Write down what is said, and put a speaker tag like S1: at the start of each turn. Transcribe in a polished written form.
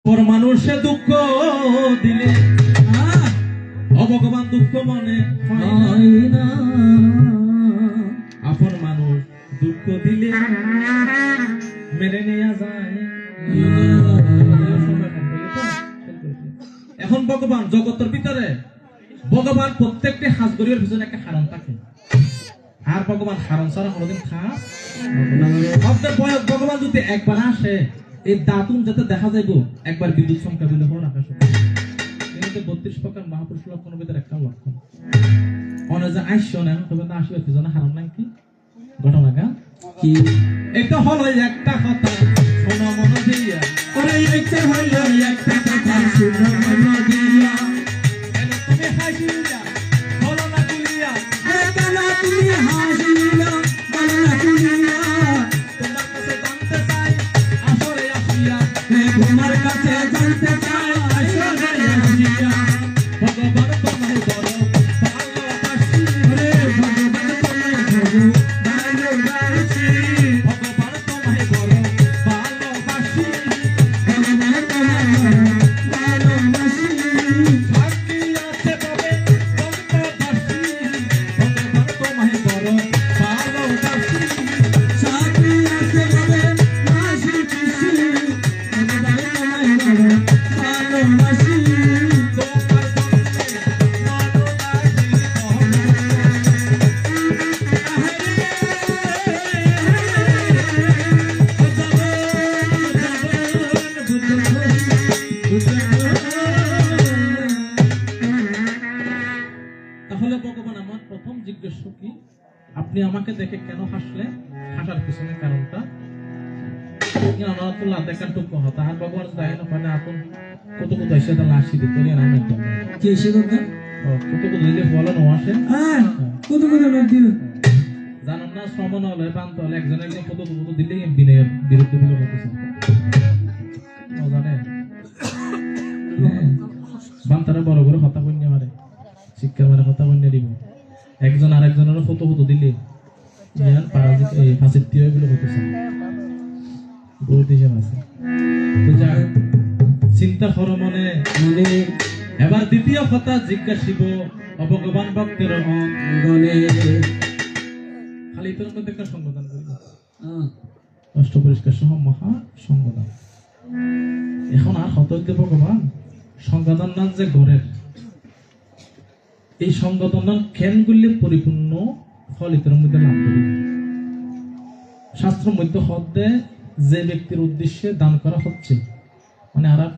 S1: পর মানুষে দুঃখ দিলে ভগবান দুঃখ মনে হয় না। আপন মানুষ দুঃখ দিলে মেনে নেওয়া যায়। এখন ভগবান জগতের ভিতরে ভগবান প্রত্যেকটি হাজগরির পিছনে একটা হারণ থাকে, আর ভগবান হারণ ছাড়া কোনোদিন খাস ভগবান যদি একবার আসে এই দাতুন যাতে দেখা যাইব একবার বিদ্যুৎ সংখ্যা দিলে হল আকাশ 32 প্রকার মহাপুরুষ লক্ষণের ভিতরে একটা লক্ষণ অনেক যে আইসো না তবে না আসবে পিছনে হারণ নাই কি ঘটনা গা কি এটা হলো একটা কথা শোনো মন দিয়া ওরে এইটা হলো একটা কথা শোনো মন দিয়া তুমি হাসিলা বলো না কুলিয়া না তুমি হাসিলা বলো না কুলিয়া তোমার কাছে জানতে চাই আসলে আসিয়া তোমার কাছে জানতে চাই আসলে আসিয়া ভগবান তোমায় বড় ভালোবাসি রে ভগবান তোমায় বড় ভালোবাসি ভগবান তোমায় বড় ভালোবাসি ভগবান তোমায় ভালোবাসি সাক্ষী আছে তবে বন্ধবাসি ভগবান তোমায় বড় ভালোবাসি সাক্ষী আছে তবে মাসি পিসি ভগবান তোমায় বড় ভালোবাসি তাহলে ভগবান আমার প্রথম জিজ্ঞেস কি আপনি আমাকে দেখে কেন হাসলেন? হাসার পিছনে কারণটা দেখার টুকু হতো আর ভগবান ওখানে আপন কত কত এসে তাহলে আসি দিতে আমি কি এসে করতেন কত কত দিলে বলানো আসে কত কত দিল জানান না শ্রমণ হলে প্রান্ত হলে একজন একজন কত কত দিলে বিনয়ের বিরুদ্ধে বিলো করতেছে জানে বান্তারা বড় বড় হত্যা কন্যা মারে শিক্ষা মানে হত্যা কন্যা দিব একজন আরেকজনের কত কত দিলে ফাঁসির দিয়ে এগুলো হতেছে বহুত হিসাব আছে তো যা চিন্তা করো মনে মনে এবার দ্বিতীয় কথা জিজ্ঞাসিব অভগবান ভক্তের অঙ্গনে খালি তোর মধ্যে একটা সংগদান করিব অষ্ট পরিষ্কার সহ মহা সংগদান এখন আর হতজ্ঞ ভগবান সংগদান নাম যে গড়ের এই সংগদান নাম খেন গুলি পরিপূর্ণ ফল ইতর মধ্যে লাভ করি শাস্ত্র মধ্য হদ্দে যে ব্যক্তির উদ্দেশ্যে দান করা হচ্ছে মানে আর